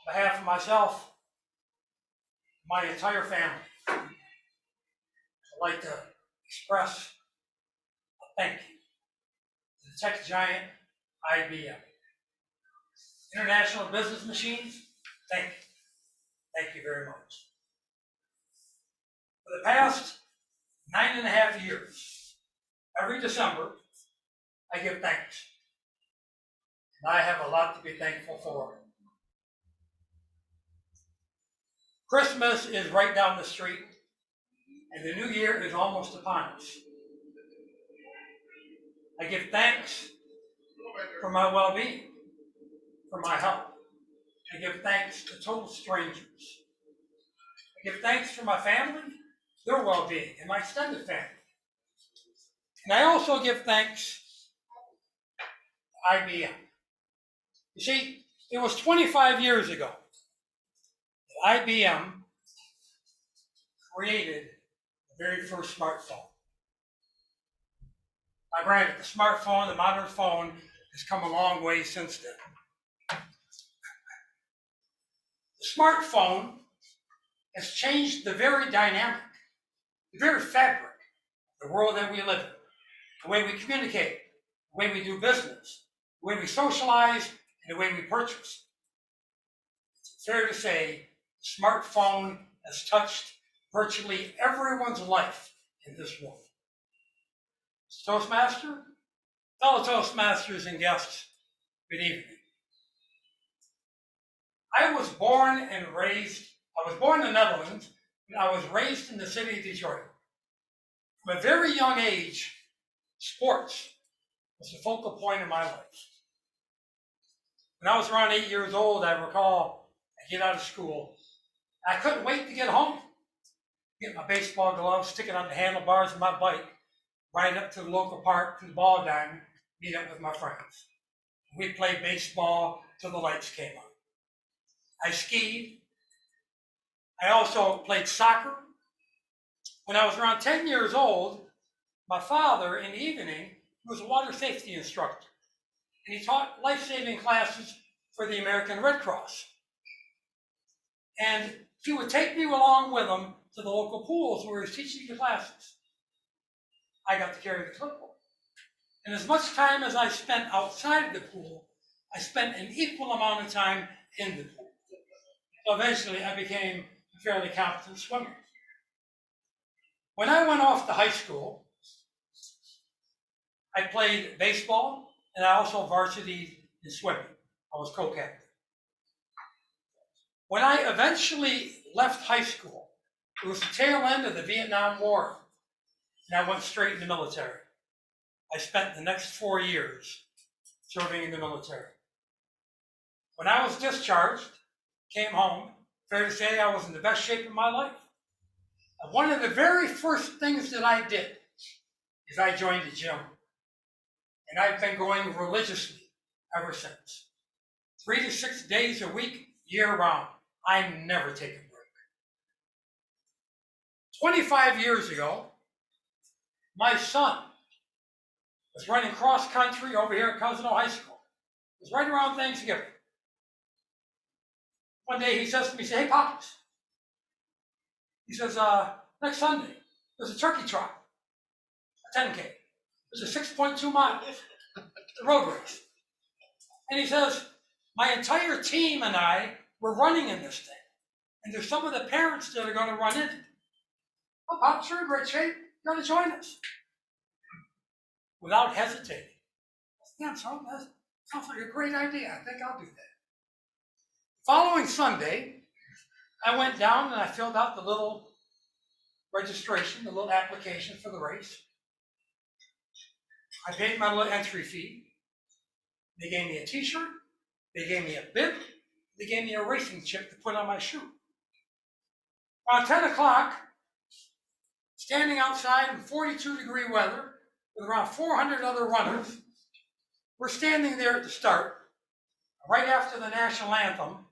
On behalf of myself, my entire family, I'd like to express a thank you to the tech giant IBM. International Business Machines, thank you. Thank you very much. For the past 9.5 years, every December, I give thanks. And I have a lot to be thankful for. Christmas is right down the street, and the new year is almost upon us. I give thanks for my well-being, for my health. I give thanks to total strangers. I give thanks for my family, their well-being, and my extended family. And I also give thanks to IBM. You see, it was 25 years ago that IBM created the very first smartphone. Now granted, the smartphone, the modern phone, has come a long way since then. The smartphone has changed the very dynamic, the very fabric of the world that we live in, the way we communicate, the way we do business, the way we socialize, and the way we purchase. It's fair to say the smartphone has touched virtually everyone's life in this world. Toastmaster, fellow Toastmasters and guests, good evening. I was born in the Netherlands, and I was raised in the city of Detroit. From a very young age, sports was the focal point of my life. When I was around 8 years old, I recall I get out of school. I couldn't wait to get home. Get my baseball gloves, stick it on the handlebars of my bike, ride up to the local park, to the ball diamond, meet up with my friends. We played baseball till the lights came on. I skied. I also played soccer. When I was around 10 years old, my father, in the evening, he was a water safety instructor. And he taught life-saving classes for the American Red Cross. And he would take me along with him to the local pools where he was teaching the classes. I got to carry the clipboard. And as much time as I spent outside of the pool, I spent an equal amount of time in the pool. So eventually I became a fairly competent swimmer. When I went off to high school, I played baseball and I also varsity in swimming. I was co-captain. When I eventually left high school, it was the tail end of the Vietnam War, and I went straight in the military. I spent the next 4 years serving in the military. When I was discharged, came home, fair to say I was in the best shape of my life. And one of the very first things that I did is I joined the gym. And I've been going religiously ever since. 3 to 6 days a week, year round. I never take a break. 25 years ago, my son was running cross country over here at Cousino High School. It was right around Thanksgiving. One day he says to me, "Hey, Pops," he says, "next Sunday, there's a turkey trot, a 10K. There's a 6.2 miles, a road race." And he says, "My entire team and I were running in this thing. And there's some of the parents that are going to run in it. Oh, Pops, you're in great shape. You're going to join us." Without hesitating. "Yeah, son, that sounds like a great idea. I think I'll do that." Following Sunday, I went down and I filled out the little registration, the little application for the race. I paid my little entry fee. They gave me a t-shirt. They gave me a bib. They gave me a racing chip to put on my shoe. Around 10 o'clock, standing outside in 42-degree weather with around 400 other runners, we're standing there at the start. Right after the national anthem,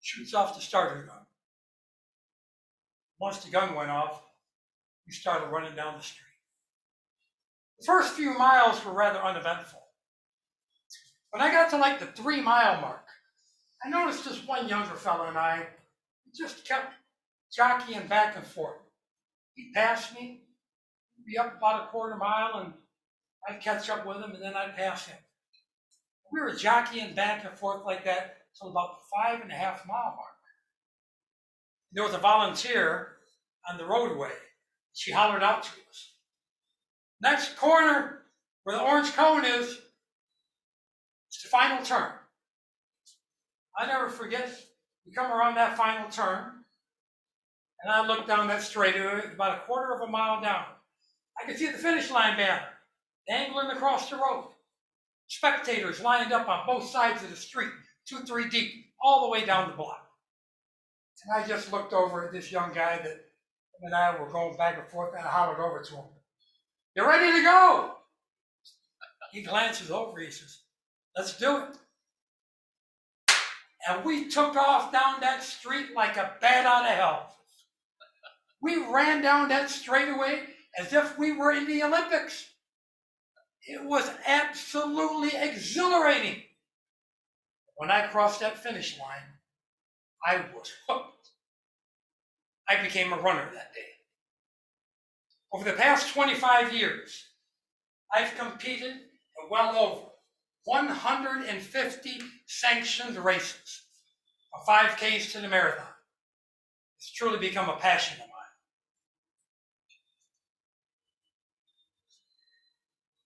shoots off the starter gun. Once the gun went off, we started running down the street. The first few miles were rather uneventful. When I got to like the 3-mile mark, I noticed this one younger fella and I just kept jockeying back and forth. He'd pass me, be up about a quarter mile, and I'd catch up with him, and then I'd pass him. We were jockeying back and forth like that till about the 5.5 mile mark. There was a volunteer on the roadway. She hollered out to us. Next corner, where the orange cone is, it's the final turn. I never forget, we come around that final turn, and I look down that straightaway, about a quarter of a mile down. I could see the finish line banner dangling across the road. Spectators lined up on both sides of the street, 2-3 deep, all the way down the block. And I just looked over at this young guy that him and I were going back and forth, and I hollered over to him. "You're ready to go?" He glances over, he says, "Let's do it." And we took off down that street like a bat out of hell. We ran down that straightaway as if we were in the Olympics. It was absolutely exhilarating. When I crossed that finish line, I was hooked. I became a runner that day. Over the past 25 years, I've competed in well over 150 sanctioned races, from 5Ks to the marathon. It's truly become a passion of mine.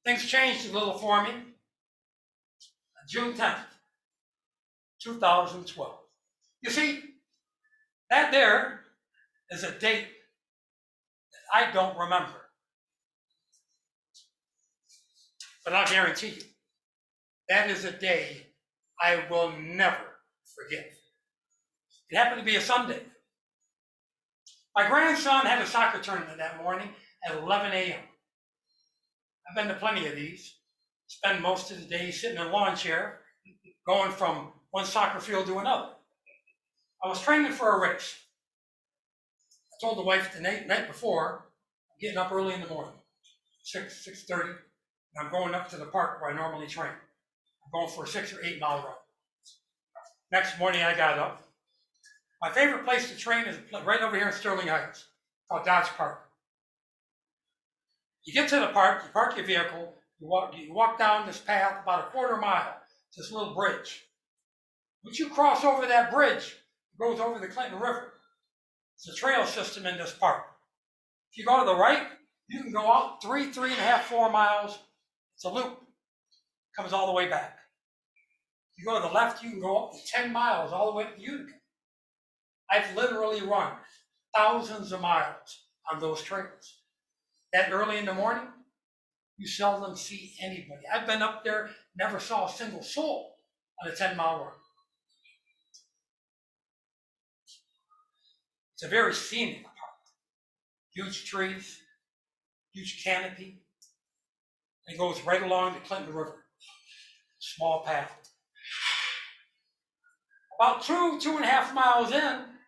Things changed a little for me on June 10th, 2012. You see, that there is a date that I don't remember. But I'll guarantee you, that is a day I will never forget. It happened to be a Sunday. My grandson had a soccer tournament that morning at 11 a.m. I've been to plenty of these. Spend most of the day sitting in a lawn chair, going from one soccer field to another. I was training for a race. I told the wife the night before, I'm getting up early in the morning, 6:30, and I'm going up to the park where I normally train. I'm going for a 6 or 8 mile run. Next morning I got up. My favorite place to train is right over here in Sterling Heights, called Dodge Park. You get to the park, you park your vehicle, you walk down this path about a quarter mile to this little bridge. Once you cross over that bridge, it goes over the Clinton River. It's a trail system in this park. If you go to the right, you can go out 3.5, 4 miles. It's a loop. Comes all the way back. If you go to the left, you can go up to 10 miles all the way to Utica. I've literally run thousands of miles on those trails. That early in the morning, you seldom see anybody. I've been up there, never saw a single soul on a 10-mile run. It's a very scenic park. Huge trees, huge canopy. And it goes right along the Clinton River. Small path. About 2.5 miles in,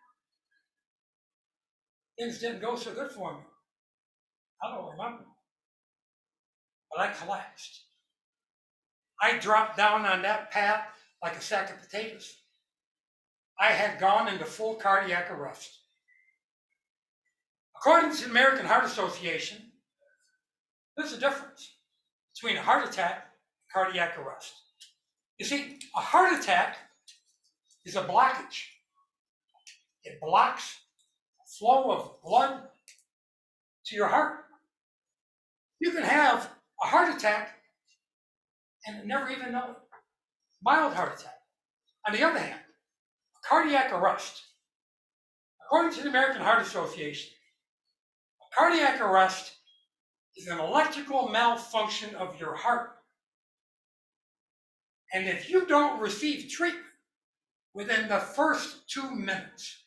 things didn't go so good for me. I don't remember. But I collapsed. I dropped down on that path like a sack of potatoes. I had gone into full cardiac arrest. According to the American Heart Association, there's a difference between a heart attack and cardiac arrest. You see, a heart attack is a blockage. It blocks the flow of blood to your heart. You can have a heart attack and never even know it. Mild heart attack. On the other hand, a cardiac arrest, according to the American Heart Association, a cardiac arrest is an electrical malfunction of your heart. And if you don't receive treatment within the first 2 minutes,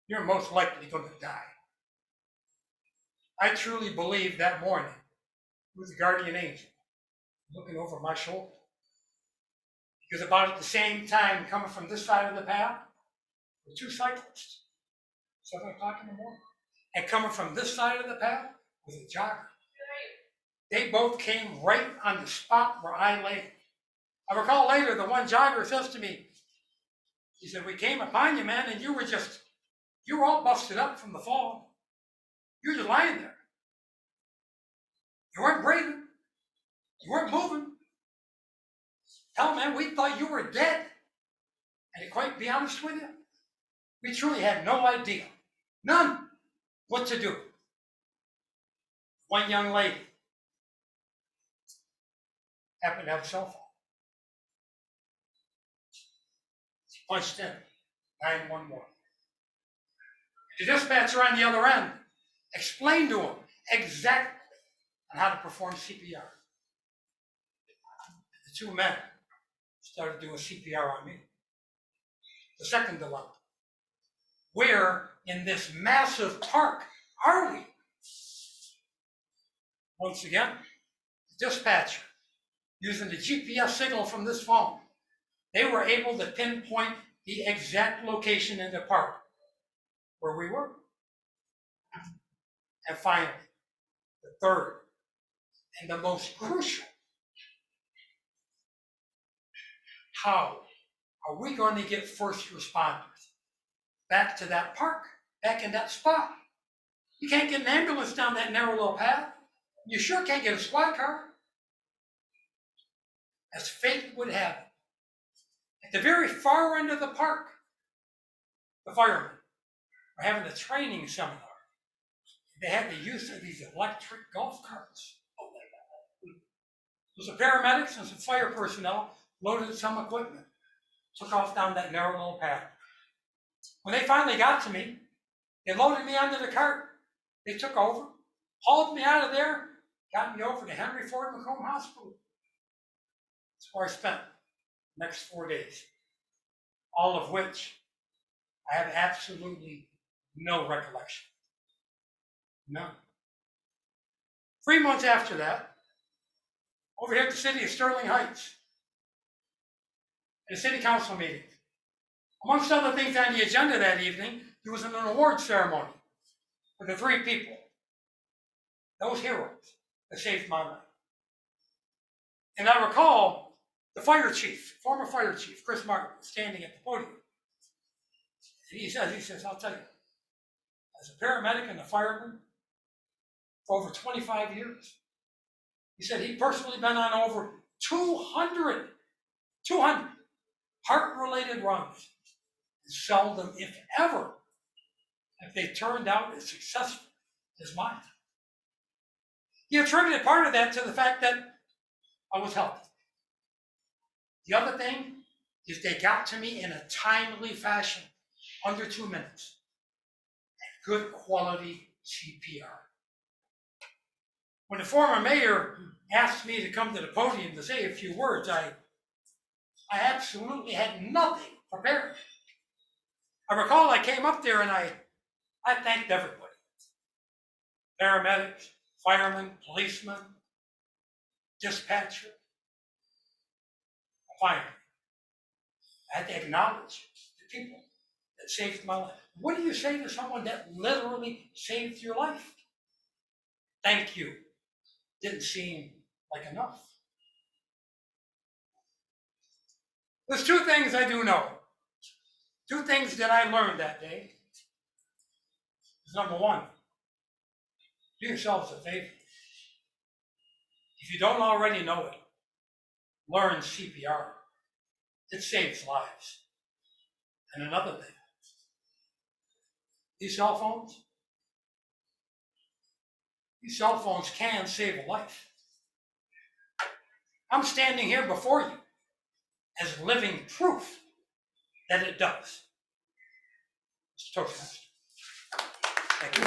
you're most likely going to die. I truly believe that morning it was a guardian angel looking over my shoulder. Because about at the same time, coming from this side of the path, were 2 cyclists, 7 o'clock in the morning. And coming from this side of the path was a jogger. They both came right on the spot where I lay. I recall later the one jogger says to me, He said, we came upon you, man, and you were all busted up from the fall. You were just lying there. You weren't breathing. You weren't moving. Hell, man, we thought you were dead. And to quite be honest with you, we truly had no idea, none, what to do. One young lady happened to have a cell phone. She punched in 911. The dispatcher on the other end explained to him exactly on how to perform CPR. The two men started doing CPR on me. The second dilemma: where in this massive park are we? Once again, the dispatcher, using the GPS signal from this phone, they were able to pinpoint the exact location in the park where we were. And finally, the third and the most crucial: how are we going to get first responders back to that park, back in that spot? You can't get an ambulance down that narrow little path. You sure can't get a squad car. As fate would have it, at the very far end of the park, the firemen were having a training seminar. They had the use of these electric golf carts. There was a paramedics and some fire personnel loaded some equipment, took off down that narrow little path. When they finally got to me, they loaded me onto the cart. They took over, hauled me out of there, got me over to Henry Ford Macomb Hospital. That's where I spent the next 4 days, all of which I have absolutely no recollection. None. 3 months after that, over here at the city of Sterling Heights, at a city council meeting, amongst other things on the agenda that evening, there was an award ceremony for the three people, those heroes that saved my life. And I recall the fire chief, former fire chief, Chris Martin, standing at the podium. And he says, I'll tell you, as a paramedic and a fireman for over 25 years, he said he'd personally been on over 200 heart-related runs. And seldom, if ever, have they turned out as successful as mine. He attributed part of that to the fact that I was healthy. The other thing is they got to me in a timely fashion, under 2 minutes, and good quality CPR. When the former mayor asked me to come to the podium to say a few words, I absolutely had nothing prepared. I recall I came up there and I thanked everybody. Paramedics, firemen, policemen, dispatcher, firemen. I had to acknowledge the people that saved my life. What do you say to someone that literally saved your life? Thank you. Didn't seem like enough. There's two things I do know. Two things that I learned that day. Number one, do yourselves a favor. If you don't already know it, learn CPR. It saves lives. And another thing, these cell phones can save a life. I'm standing here before you as living proof that it does. Mr. Toastmaster. Thank you.